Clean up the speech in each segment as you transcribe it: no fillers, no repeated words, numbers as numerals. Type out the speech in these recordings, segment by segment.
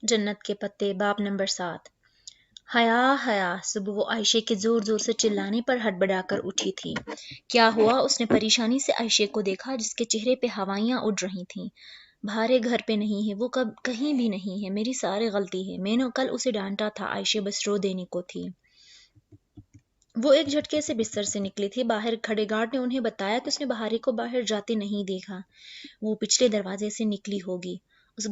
जन्नत के पत्ते बाब नंबर 7। हया हया सुबह वो आयशे के जोर जोर से चिल्लाने पर हड़बड़ाकर उठी थी। क्या हुआ? उसने परेशानी से आयशे को देखा जिसके चेहरे पे हवाइयां उड़ रही थीं। भारे घर पे नहीं है वो, कब कहीं भी नहीं है, मेरी सारी गलती है, मैंने कल उसे डांटा था। आयशे बस रो देने को थी। वो एक झटके से बिस्तर से निकली थी। बाहर खड़े गार्ड ने उन्हें बताया कि उसने बहारी को बाहर जाते नहीं देखा। वो पिछले दरवाजे से निकली होगी। इस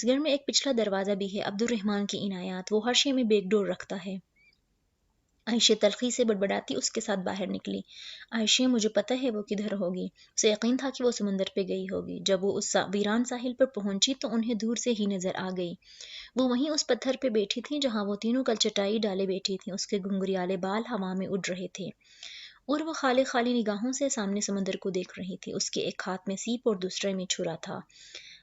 घर में एक पिछला दरवाजा भी है, अब्दुल रहमान की इनायत, वो हर शे में बेकडोर रखता है। आयशे तलखी से बड़बड़ाती उसके साथ बाहर निकली। आयशे, मुझे पता है वो किधर होगी। उसे यकीन था कि वो समुंदर पे गई होगी। जब वो उस वीरान साहिल पर पहुंची तो उन्हें दूर से ही नजर आ गई। वो वहीं उस पत्थर पे बैठी थी जहां वो तीनों कल चटाई डाले बैठी थी। उसके घुंघरियाले बाल हवा में उड़ रहे थे और वो खाली खाली निगाहों से सामने समुंदर को देख रही थी। उसके एक हाथ में सीप और दूसरे में छुरा था।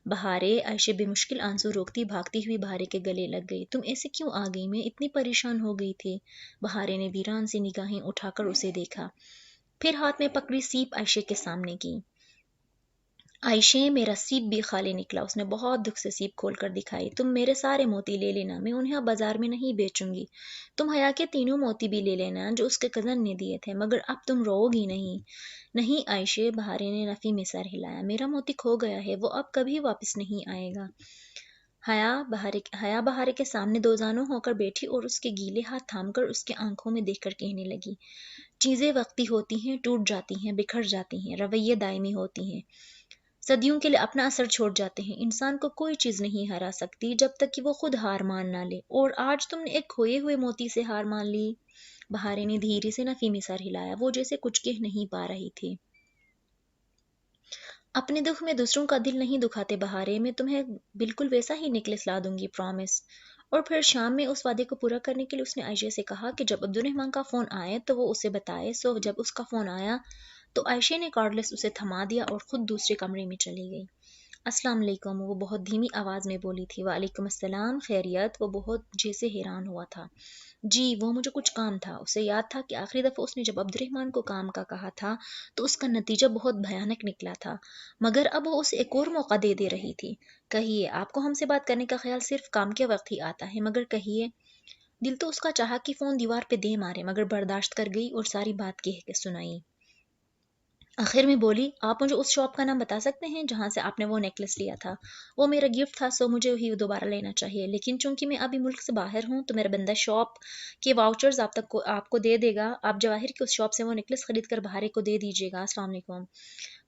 बहारे, आयशे बेमुश्किल आंसू रोकती भागती हुई बहारे के गले लग गई। तुम ऐसे क्यों आ गई? मैं इतनी परेशान हो गई थी। बहारे ने वीरान सी निगाहें उठाकर उसे देखा, फिर हाथ में पकड़ी सीप आयशे के सामने की। आयशे, मेरा सीप भी खाली निकला। उसने बहुत दुख से सीप खोल कर दिखाई। तुम मेरे सारे मोती ले लेना, मैं उन्हें अब बाजार में नहीं बेचूंगी। तुम हया के तीनों मोती भी ले लेना जो उसके कजन ने दिए थे, मगर अब तुम रोओगी नहीं। नहीं आयशे, बहारे ने नफी में सर हिलाया। मेरा मोती खो गया है, वो अब कभी वापस नहीं आएगा। हया बहारे के सामने दो जानों होकर बैठी और उसके गीले हाथ थामकर उसके आंखों में देखकर कहने लगी, चीजें वक्ती होती हैं, टूट जाती हैं, बिखर जाती हैं, रवैये दायमी होती हैं, सदियों के लिए अपना असर छोड़ जाते हैं। इंसान को कोई चीज नहीं हरा सकती जब तक कि वो खुद हार मान ना ले, और आज तुमने एक खोए हुए मोती से हार मान ली। बहारे ने धीरे से नफी में सर हिलाया, वो जैसे कुछ कह नहीं पा रही थी। अपने दुख में दूसरों का दिल नहीं दुखाते बहारे, मैं तुम्हें बिल्कुल वैसा ही नेकलेस ला दूंगी, प्रॉमिस। और फिर शाम में उस वादे को पूरा करने के लिए उसने आयशे से कहा कि जब अब्दुल रहमान का फोन आए तो वो उसे बताए। सो जब उसका फोन आया तो आयशे ने कार्डलेस उसे थमा दिया और खुद दूसरे कमरे में चली गई। अस्सलाम वालेकुम, वो बहुत धीमी आवाज में बोली थी। वालेकुम अस्सलाम, खैरियत? वो बहुत जैसे हैरान हुआ था। जी, वो मुझे कुछ काम था। उसे याद था कि आखिरी दफा उसने जब अब्दुर्रहमान को काम का कहा था तो उसका नतीजा बहुत भयानक निकला था, मगर अब वो उसे एक और मौका दे रही थी। कहिए, आपको हमसे बात करने का ख्याल सिर्फ काम के वक्त ही आता है, मगर कहिए। दिल तो उसका चाहा कि फोन दीवार पे दे मारे, मगर बर्दाश्त कर गई और सारी बात कह के सुनाई। आखिर में बोली, आप मुझे उस शॉप का नाम बता सकते हैं जहां से आपने वो नेकलेस लिया था? वो मेरा गिफ्ट था, सो मुझे ही दोबारा लेना चाहिए, लेकिन चूंकि मैं अभी मुल्क से बाहर हूं तो मेरा बंदा शॉप के वाउचर्स आपको दे देगा। आप जवाहिर की उस शॉप से वो नेकलेस खरीद कर बहारे को दे दीजिएगा। अस्सलाम वालेकुम।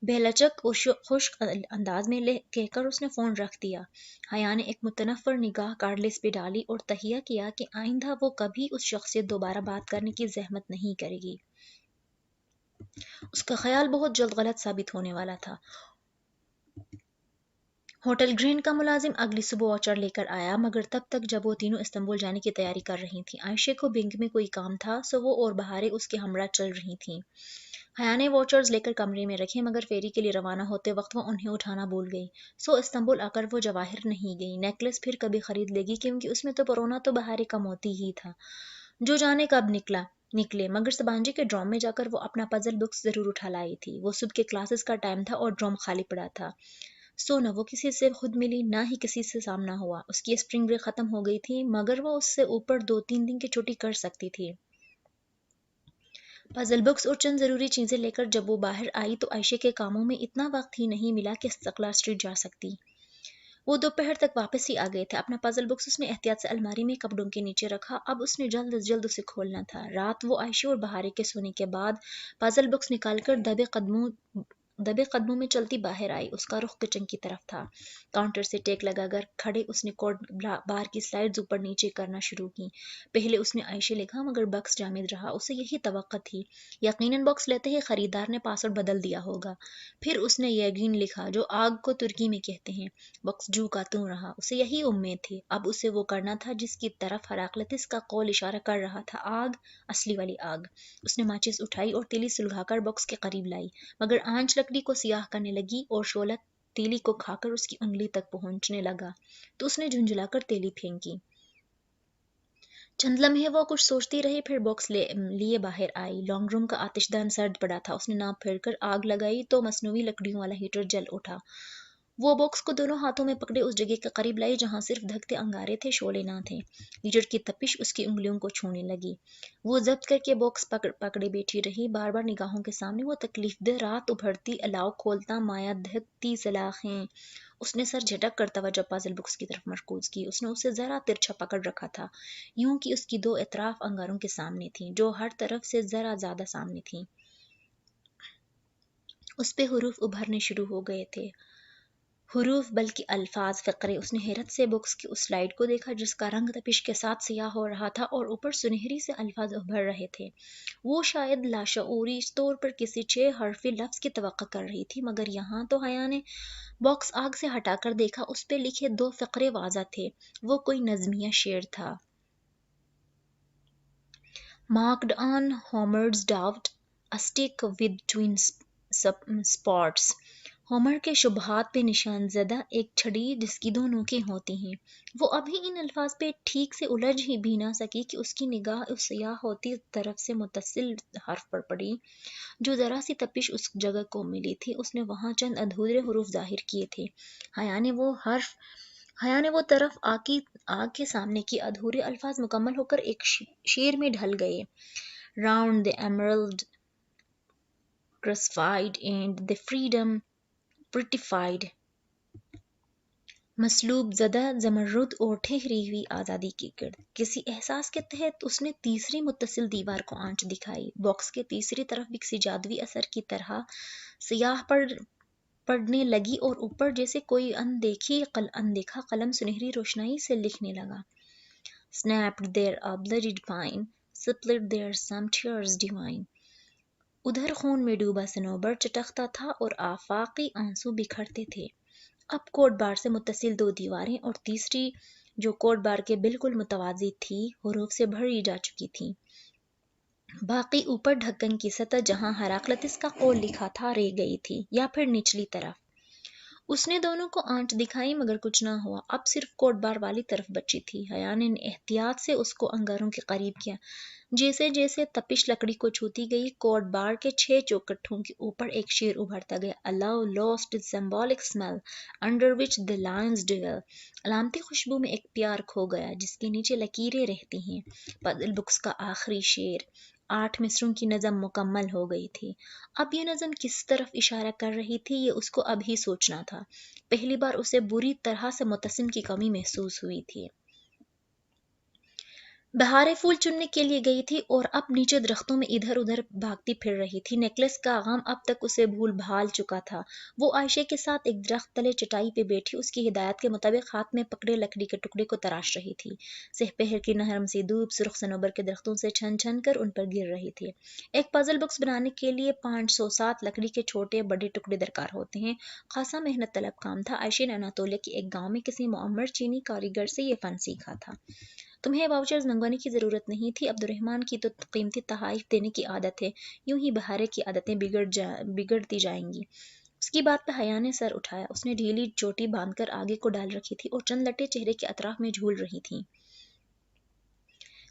बेलचक खुश्क अंदाज में कहकर उसने फोन रख दिया। हया ने एक मुतनफर निगाह कार्डलेस पे डाली और तहिया किया कि आइंदा वो कभी उस शख्स से दोबारा बात करने की जहमत नहीं करेगी। उसका ख्याल बहुत जल्द गलत साबित होने वाला था। होटल ग्रैंड का मुलाजिम अगली सुबह वाचर लेकर आया, मगर तब तक जब वो तीनों इस्तांबुल जाने की तैयारी कर रही थी। आयशे को बैंक में कोई काम था, सो वो और बहारे उसके हमरा चल रही थीं। हया ने वॉचर्स लेकर कमरे में रखे, मगर फेरी के लिए रवाना होते वक्त वो उन्हें उठाना भूल गई। सो इस्तांबुल आकर वो जवाहिर नहीं गई। नेकलेस फिर कभी खरीद लेगी, क्योंकि उसमें तो परोना तो बहारे का मोती ही था। जो जाने कब निकले, मगर सबांजी के ड्रॉम में जाकर वो अपना पजल बुक्स जरूर उठा लाई थी। वो सुबह के क्लासेस का टाइम था और ड्रॉम खाली पड़ा था। सो न वो किसी से खुद मिली, ना ही किसी से सामना हुआ। उसकी स्प्रिंग ब्रेक खत्म हो गई थी, मगर वो उससे ऊपर 2-3 दिन की छुट्टी कर सकती थी। पजल बुक्स और चंद जरूरी चीजें लेकर जब वो बाहर आई तो आयशे के कामों में इतना वक्त ही नहीं मिला कि सकला स्ट्रीट जा सकती। वो दोपहर तक वापस ही आ गए थे। अपना पजल बुक्स उसने एहतियात से अलमारी में कपड़ों के नीचे रखा। अब उसने जल्द अज जल्द उसे खोलना था। रात वो आयशे और बहारे के सोने के बाद पजल बुक्स निकालकर दबे कदमों में चलती बाहर आई। उसका रुख किचन की तरफ था। काउंटर से टेक लगाकर खड़े उसने कोड बार की स्लाइड्स ऊपर नीचे करना शुरू की। पहले उसने आयशे लिखा, मगर बक्स जामिद रहा। उसे यही तवक्को थी, यकीनन बॉक्स लेते ही खरीदार ने पासवर्ड बदल दिया होगा। फिर उसने यकीन लिखा, जो आग को तुर्की में कहते हैं। बक्स जू का तू रहा। उसे यही उम्मीद थी। अब उसे वो करना था जिसकी तरफ हराक्लतिस का कौल इशारा कर रहा था। आग, असली वाली आग। उसने माचिस उठाई और तीली सुलगाकर बॉक्स के करीब लाई, मगर आंच लकड़ी को सियाह करने लगी और शोला तीली को खाकर उसकी उंगली तक पहुंचने लगा तो उसने झुंझलाकर तीली फेंकी। चंद लम्हे वो कुछ सोचती रही, फिर बॉक्स लिए बाहर आई। लॉन्ग रूम का आतिशदान सर्द पड़ा था। उसने नाप फेर कर आग लगाई तो मसनूई लकड़ियों वाला हीटर जल उठा। وہ باکس کو دونوں ہاتھوں میں پکڑے اس جگہ کے قریب لائی جہاں صرف دھکتے انگارے تھے، شعلے نہ تھے۔ ہیٹر کی تپش اس کی انگلیوں کو چھونے لگی۔ وہ ضبط کر کے باکس پکڑے بیٹھی رہی، بار بار نگاہوں کے سامنے وہ تکلیف دہ رات ابھرتی الاؤ کھولتا مایا دھکتی سلاخیں۔ اس نے سر جھٹک کر توجہ پازل باکس کی طرف مرکوز کی۔ اس نے اسے ذرا ترچھا پکڑ رکھا تھا، یوں کہ اس کی دو اطراف انگاروں کے سامنے تھیں، جو ہر طرف سے ذرا زیادہ سامنے تھیں۔ اس پہ حروف ابھرنے شروع ہو گئے تھے۔ حروف بلکہ الفاظ، فقرے۔ اس نے حیرت سے باکس کی اس سلائیڈ کو دیکھا جس کا رنگ تپش کے ساتھ سیاہ ہو رہا تھا اور اوپر سنہری سے الفاظ ابھر رہے تھے۔ وہ شاید لاشعوری طور پر کسی 6 حرفی لفظ کی توقع کر رہی تھی، مگر یہاں تو حیا نے باکس آگ سے ہٹا کر دیکھا، اس پہ لکھے 2 فقرے واضح تھے۔ وہ کوئی نظمیہ شعر تھا۔ Marked on Homer's doubt, a stick with twin spots. Humour کے شبہات پہ نشان زدہ ایک چھڑی جس کی 2 نوکیں ہوتی ہیں۔ وہ ابھی ان الفاظ پہ ٹھیک سے الجھ ہی بھی نہ سکی کہ اس کی نگاہ اس سیاہ ہوتی طرف سے متصل حرف پر پڑی جو ذرا سی تپش اس جگہ کو ملی تھی۔ اس نے وہاں چند ادھورے حروف ظاہر کیے تھے۔ حیا نے وہ طرف آگ کے سامنے کی۔ ادھورے الفاظ مکمل ہو کر ایک شعر میں ڈھل گئے۔ Round the emerald crucified and the freedom prettified. مصلوب زدہ زمرد اور ٹھہری ہوئی آزادی کے گرد۔ کسی احساس کے تحت اس نے تیسری متصل دیوار کو آنچ دکھائی۔ باکس کے تیسری طرف بھی کسی جادوئی اثر کی طرح سیاہ پڑنے لگی اور اوپر جیسے کوئی اندیکھا قلم سنہری روشنائی سے لکھنے لگا۔ Snapped there a bloody pine, split there some tears divine. ادھر خون میں ڈوبا صنوبر چٹکتا تھا اور آفاقی آنسو بکھرتے تھے۔ اب کوٹ بار سے متصل 2 دیواریں اور تیسری جو کوٹ بار کے بالکل متوازی تھی حروف سے بھری جا چکی تھی۔ باقی اوپر ڈھکن کی سطح جہاں ہراقلتس کا قول لکھا تھا رہ گئی تھی، یا پھر نچلی طرف۔ اس نے دونوں کو آنچ دکھائی مگر کچھ نہ ہوا۔ اب صرف کوٹ بار والی طرف بچی تھی۔ حیا نے احتیاط سے اس کو انگاروں کے قریب کیا۔ جیسے جیسے تپش لکڑی کو چھوتی گئی، کوٹ بار کے 6 چوکٹوں کے اوپر ایک شعر ابھرتا گیا۔ A love lost its symbolic smell, under which the lines dwell. علامتی خوشبو میں ایک پیار کھو گیا جس کے نیچے لکیریں رہتی ہیں۔ پزل بکس کا آخری شعر 8 مصروں کی نظم مکمل ہو گئی تھی۔ اب یہ نظم کس طرف اشارہ کر رہی تھی یہ اس کو اب ہی سوچنا تھا۔ پہلی بار اسے بری طرح سے متسم کی کمی محسوس ہوئی تھی۔ بہاریں پھول چننے کے لیے گئی تھی اور اب نیچے درختوں میں ادھر ادھر بھاگتی پھر رہی تھی۔ نیکلس کا غم اب تک اسے بھول بھال چکا تھا۔ وہ عائشہ کے ساتھ ایک درخت تلے چٹائی پہ بیٹھی اس کی ہدایت کے مطابق ہاتھ میں پکڑے لکڑی کے ٹکڑے کو تراش رہی تھی۔ سپہر کی نرم سی دھوپ سرخ صنوبر کے درختوں سے چھن چھن کر ان پر گر رہی تھی۔ ایک پزل باکس بنانے کے لیے 507 لکڑی کے چھوٹے بڑے ٹکڑے درکار ہوتے ہیں۔ خاصا محنت طلب کام تھا۔ عائشہ نے اناتولیہ کے ایک گاؤں میں کسی معمر چینی کاریگر سے یہ فن سیکھا تھا۔ تمہیں واؤچرز منگوانے کی ضرورت نہیں تھی، عبد الرحمن کی تو قیمتی تحائف دینے کی عادت ہے، یوں ہی بہارے کی عادتیں بگڑتی جائیں گی۔ اس کی بات پہ حیا نے سر اٹھایا۔ اس نے ڈھیلی چوٹی باندھ کر آگے کو ڈال رکھی تھی اور چند لٹیں چہرے کے اطراف میں جھول رہی تھیں۔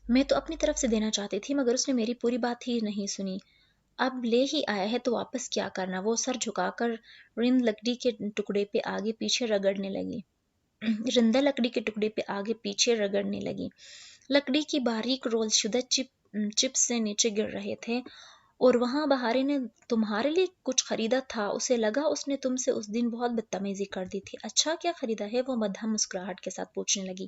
میں تو اپنی طرف سے دینا چاہتی تھی مگر اس نے میری پوری بات ہی نہیں سنی۔ اب لے ہی آیا ہے تو واپس کیا کرنا؟ وہ سر جھکا کر رند لکڑی کے ٹکڑے پہ آگے پیچھے رگڑنے لگی۔ لکڑی کی باریک رول شدہ چپس سے نیچے گر رہے تھے۔ اور وہاں بہارے نے تمہارے لیے کچھ خریدا تھا؟ اسے لگا اس نے تم سے اس دن بہت بدتمیزی کر دی تھی۔ اچھا کیا خریدا ہے؟ وہ مدھم مسکراہٹ کے ساتھ پوچھنے لگی۔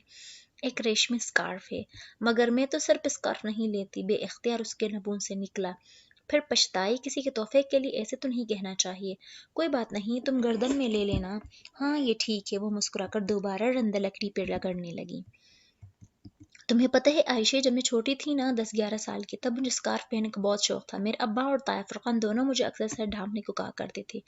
ایک ریشمی سکارف ہے۔ مگر میں تو سر پہ سکارف نہیں لیتی، بے اختیار اس کے لبوں سے نکلا۔ پھر پچھتائی؟ کسی کے تحفے کے لیے ایسے تو نہیں کہنا چاہیے۔ کوئی بات نہیں، تم گردن میں لے لینا۔ ہاں یہ ٹھیک ہے۔ وہ مسکرا کر دوبارہ رند لکڑی پہ رگڑنے لگی۔ تمہیں پتہ ہے عائشہ، جب میں چھوٹی تھی نا، 10-11 سال کی، تب مجھے سکارف پہننے کا بہت شوق تھا۔ میرے ابا اور طاہر فرقان دونوں مجھے اکثر سر ڈھانپنے کو کہا کرتے تھے۔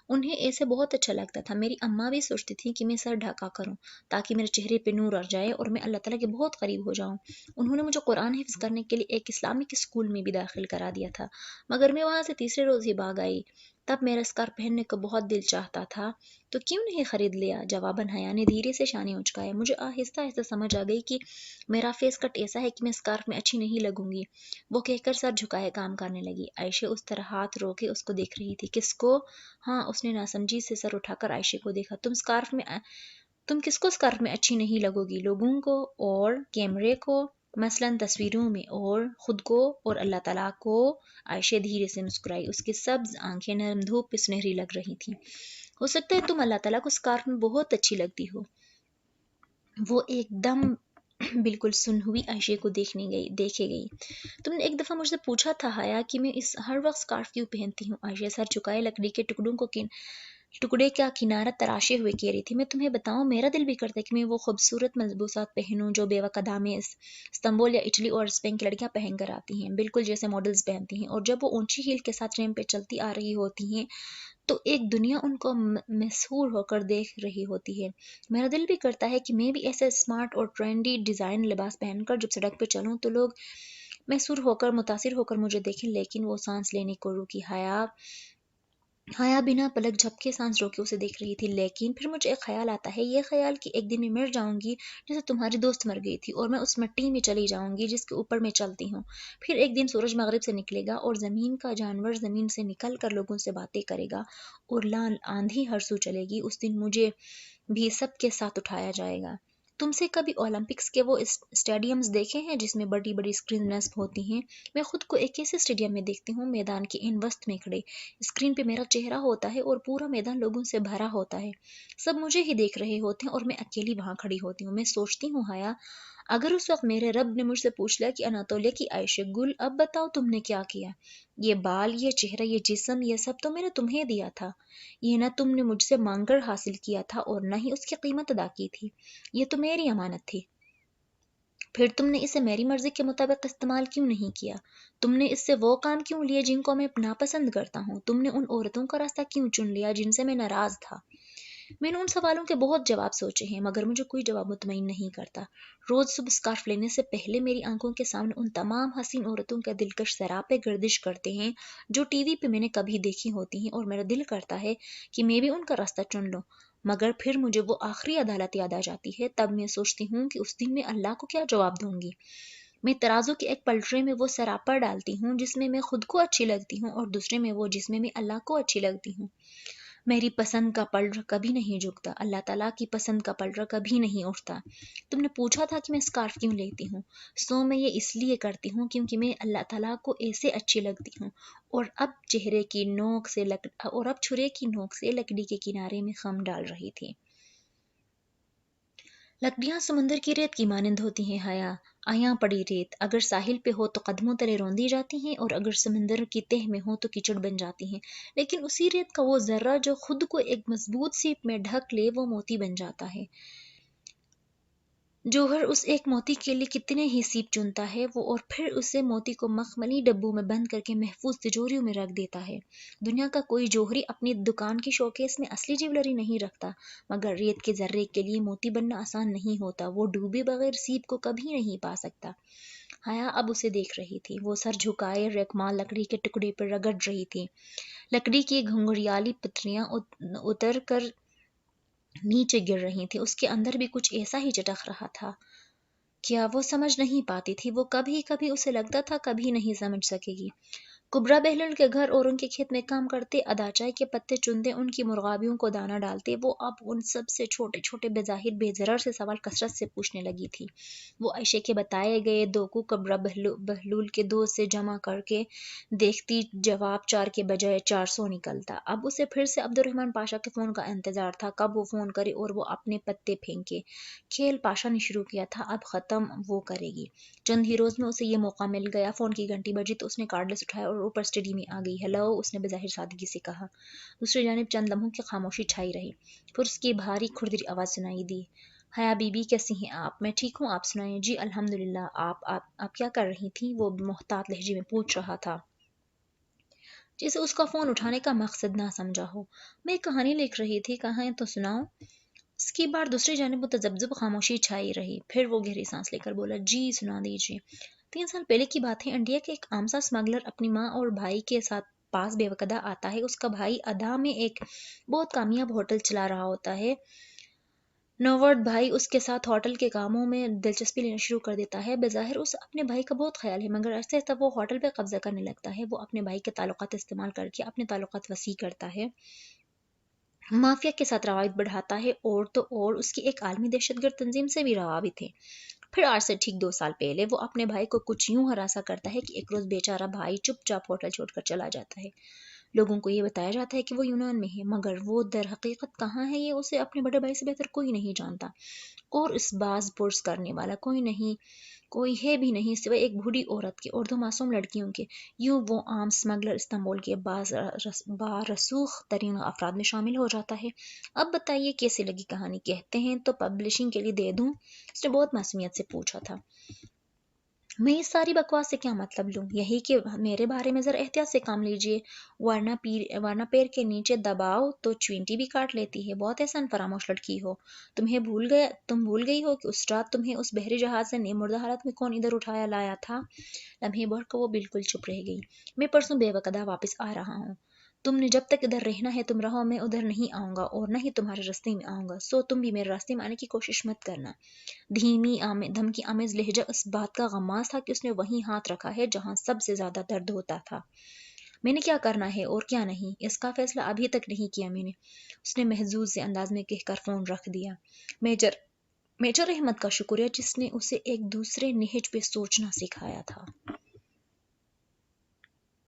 انہیں ایسے بہت اچھا لگتا تھا۔ میری اماں بھی سوچتی تھیں کہ میں سر ڈھاکا کروں تاکہ میرے چہرے پہ نور آ جائے اور میں اللہ تعالیٰ کے بہت قریب ہو جاؤں۔ انہوں نے مجھے قرآن حفظ کرنے کے لیے ایک اسلامک اسکول میں بھی داخل کرا دیا تھا، مگر میں وہاں سے تیسرے روز ہی بھاگ آئی۔ तब मेरा स्कार्फ पहनने को बहुत दिल चाहता था, तो क्यों नहीं खरीद लिया? जवाबन हया ने धीरे से शाने उचकाए। मुझे आहिस्ता आहिस्ता समझ आ गई कि मेरा फेस कट ऐसा है कि मैं स्कार्फ में अच्छी नहीं लगूंगी। वो कहकर सर झुकाए काम करने लगी। आयशे उस तरह हाथ रोके उसको देख रही थी। किसको? हाँ, उसने नासमझी से सर उठाकर आयशे को देखा। तुम किसको स्कार्फ में अच्छी नहीं लगोगी? लोगों को और कैमरे को, मसलन तस्वीरों में, और खुद को और अल्लाह ताला को। आयशा धीरे से मुस्कुराई। उसकी सब्ज आंखें नरम धूप पे सुनहरी लग रही थीं। हो सकता है तुम अल्लाह ताला को स्कार्फ में बहुत अच्छी लगती हो। वो एकदम बिल्कुल सुन हुई आयशे को देखे गई। तुमने एक दफ़ा मुझसे पूछा था हया कि मैं इस हर वक्त स्कार्फ क्यों पहनती हूँ? आयशा सर झुकाए लकड़ी के टुकड़े का किनारा तराशे हुए कह रही थी। मैं तुम्हें बताऊं, मेरा दिल भी करता है कि मैं वो खूबसूरत मलबूसात पहनूं जो बेवकूफ़ दामें इस्तांबुल या इटली और स्पेन की लड़कियां पहन कर आती हैं, बिल्कुल जैसे मॉडल्स पहनती हैं। और जब वो ऊंची हील के साथ ट्रेन पे चलती आ रही होती हैं तो एक दुनिया उनको मशहूर होकर देख रही होती है। मेरा दिल भी करता है कि मैं भी ऐसे स्मार्ट और ट्रेंडी डिज़ाइन लिबास पहनकर जब सड़क पे चलूं तो लोग मुतासिर होकर मुझे देखें। लेकिन वो सांस लेने को रुकी। हाया बिना पलक झपके सांस रोके उसे देख रही थी। लेकिन फिर मुझे एक ख्याल आता है, ये ख्याल कि एक दिन मैं मर जाऊंगी जैसे तुम्हारी दोस्त मर गई थी, और मैं उस मिट्टी में चली जाऊंगी जिसके ऊपर मैं चलती हूँ। फिर एक दिन सूरज मगरिब से निकलेगा और ज़मीन का जानवर ज़मीन से निकल कर लोगों से बातें करेगा, और लाल आंधी हर सू चलेगी। उस दिन मुझे भी सबके साथ उठाया जाएगा। तुमसे कभी ओलंपिक्स के वो स्टेडियम्स देखे हैं जिसमें बड़ी बड़ी स्क्रीन नस्ब होती हैं? मैं खुद को एक ऐसे स्टेडियम में देखती हूँ, मैदान के इन वस्त में खड़े। स्क्रीन पे मेरा चेहरा होता है और पूरा मैदान लोगों से भरा होता है। सब मुझे ही देख रहे होते हैं और मैं अकेली वहां खड़ी होती हूँ। मैं सोचती हूँ हया, अगर उस वक्त मेरे रब ने मुझसे पूछ लिया कि अनातोलिया की आयशे गुल, अब बताओ तुमने क्या किया? ये बाल, ये चेहरा, ये जिस्म, ये सब तो मैंने तुम्हें दिया था। ये ना तुमने मुझसे मांगकर हासिल किया था और न ही उसकी कीमत अदा की थी। ये तो मेरी अमानत थी। फिर तुमने इसे मेरी मर्जी के मुताबिक इस्तेमाल क्यों नहीं किया? तुमने इससे वो काम क्यों लिए जिनको मैं नापसंद करता हूँ? तुमने उन औरतों का रास्ता क्यों चुन लिया जिनसे मैं नाराज था? मैंने उन सवालों के बहुत जवाब सोचे हैं, मगर मुझे कोई जवाब मुतमईन नहीं करता। रोज सुबह स्कार्फ लेने से पहले मेरी आंखों के सामने उन तमाम हसीन औरतों के दिलकश सरापे गर्दिश करते हैं जो टीवी पे मैंने कभी देखी होती हैं, और मेरा दिल करता है कि मैं भी उनका रास्ता चुन लूं। मगर फिर मुझे वो आखिरी अदालत याद आ जाती है। तब मैं सोचती हूँ कि उस दिन मैं अल्लाह को क्या जवाब दूंगी। मैं तराजू के एक पलटरे में वो सरापा डालती हूँ जिसमें मैं खुद को अच्छी लगती हूँ, और दूसरे में वो जिसमें मैं अल्लाह को अच्छी लगती हूँ। मेरी पसंद का पलड़ा कभी नहीं झुकता, अल्लाह ताला की पसंद का पलड़ा कभी नहीं उठता। तुमने पूछा था कि मैं स्कार्फ क्यों लेती हूँ, सो मैं ये इसलिए करती हूँ क्योंकि मैं अल्लाह ताला को ऐसे अच्छी लगती हूँ। और अब छुरे की नोक से लकड़ी के किनारे में खम डाल रही थी। लकड़ियां समुंदर की रेत की मानंद होती हैं हया। आया पड़ी रेत अगर साहिल पे हो तो कदमों तले रौंदी जाती हैं, और अगर समंदर की तह में हो तो कीचड़ बन जाती हैं। लेकिन उसी रेत का वो जर्रा जो खुद को एक मजबूत सीप में ढक ले, वो मोती बन जाता है। जौहर उस एक मोती के लिए कितने ही सीप चुनता है वो, और फिर उसे मोती को मखमली डब्बों में बंद करके महफूज तिजोरियों में रख देता है। दुनिया का कोई जौहरी अपनी दुकान की शोकेस में असली ज्वेलरी नहीं रखता, मगर रेत के जर्रे के लिए मोती बनना आसान नहीं होता। वो डूबे बगैर सीप को कभी नहीं पा सकता। हया अब उसे देख रही थी। वो सर झुकाए रेकमाल लकड़ी के टुकड़े पर रगड़ रही थी। लकड़ी की घुंघरियाली पत्रियां उतर कर नीचे गिर रही थी। उसके अंदर भी कुछ ऐसा ही चटक रहा था। क्या वो समझ नहीं पाती थी? वो कभी कभी उसे लगता था कभी नहीं समझ सकेगी। कुबरा बहलुल के घर और उनके खेत में काम करते, अदाचाई के पत्ते चुनते, उनकी मुर्गाबियों को दाना डालते, वो अब उन सब से छोटे छोटे बेजाहिर बेजरर से सवाल कसरत से पूछने लगी थी। वो आयशे के बताए गए दो को कुबरा बहलुल के दो से जमा करके देखती, जवाब 4 के बजाय 400 निकलता। अब उसे फिर से अब्दुर्रहमान पाशा के फ़ोन का इंतज़ार था, कब वो फ़ोन करे और वो अपने पत्ते फेंके। खेल पाशा ने शुरू किया था, अब ख़त्म वो करेगी। चंद ही रोज़ में उसे ये मौका मिल गया। फ़ोन की घंटी बजी तो उसने कार्डलेस उठाया और ऊपर स्टडी में आ गई। हेलो, उसने बेज़ाहिर सादगी से कहा। दूसरी जानिब चंद लम्हों की खामोशी छाई रही। फिर उसकी भारी खुरदरी आवाज़ सुनाई दी। हया बीबी, कैसी हैं आप? मैं ठीक हूँ, आप सुनाइए। जी अल्हम्दुलिल्लाह। आप क्या कर रही थी? वो मोहतात लहजे में पूछ रहा था, जैसे उसका फ़ोन उठाने का मकसद ना समझा हो। मैं एक कहानी लिख रही थी, कहाँ तो सुनाओ। इसकी बार दूसरी जानिब मुतज़ब्ज़िब खामोशी छाई रही। फिर वो गहरी सांस लेकर बोला, जी सुना दीजिए। 3 साल पहले की बात है। इंडिया के एक आमसा स्मगलर अपनी माँ और भाई के साथ पास बेवकदा आता है। उसका भाई अदा में एक बहुत कामयाब होटल चला रहा होता है। नौवर्ड भाई उसके साथ होटल के कामों में दिलचस्पी लेना शुरू कर देता है। बज़ाहिर उस अपने भाई का बहुत ख्याल है, मगर आहिस्ता आहिस्ता वो होटल पे कब्जा करने लगता है। वो अपने भाई के ताल्लुकात इस्तेमाल करके अपने ताल्लुकात वसी करता है, माफिया के साथ रवायत बढ़ाता है, और तो और उसकी एक आलमी दहशतगर्द तंजीम से भी रवाबित है। फिर आज से ठीक 2 साल पहले वो अपने भाई को कुछ यूं हरासा करता है कि एक रोज बेचारा भाई चुपचाप होटल छोड़कर चला जाता है। लोगों को ये बताया जाता है कि वो यूनान में है, मगर वो दर हकीकत कहाँ है ये उसे अपने बड़े भाई से बेहतर कोई नहीं जानता। और इस बाज पुरस करने वाला कोई है भी नहीं सिवाय एक बूढ़ी औरत के और 2 मासूम लड़कियों के। यूं वो आम स्मगलर इस्तांबुल के बारसूख तरीन अफराद में शामिल हो जाता है। अब बताइए कैसी लगी कहानी? कहते हैं तो पब्लिशिंग के लिए दे दूं? उसने बहुत मासूमियत से पूछा था। मैं इस सारी बकवास से क्या मतलब लूं? यही कि मेरे बारे में जरा एहतियात से काम लीजिए, वरना पैर के नीचे दबाओ तो चींटी भी काट लेती है। बहुत एहसान फरामोश लड़की हो। तुम भूल गई हो कि उस रात तुम्हें उस बहरी जहाज से मुर्दा हालत में कौन इधर उठाया लाया था? लम्हे भर को वो बिल्कुल चुप रह गई। मैं परसों बेवकदा वापस आ रहा हूँ। तुमने जब तक इधर रहना है तुम रहो, मैं उधर नहीं आऊंगा और न ही तुम्हारे रास्ते में आऊंगा, सो तुम भी मेरे रास्ते में आने की कोशिश मत करना। धमकी आमेज लहजा इस बात का गमाज था कि उसने वहीं हाथ रखा है जहां सबसे ज्यादा दर्द होता था। मैंने क्या करना है और क्या नहीं, इसका फैसला अभी तक नहीं किया मैंने, उसने महजूज से अंदाज में कहकर फोन रख दिया। मेजर मेजर अहमद का शुक्रिया जिसने उसे एक दूसरे नहज पे सोचना सिखाया था।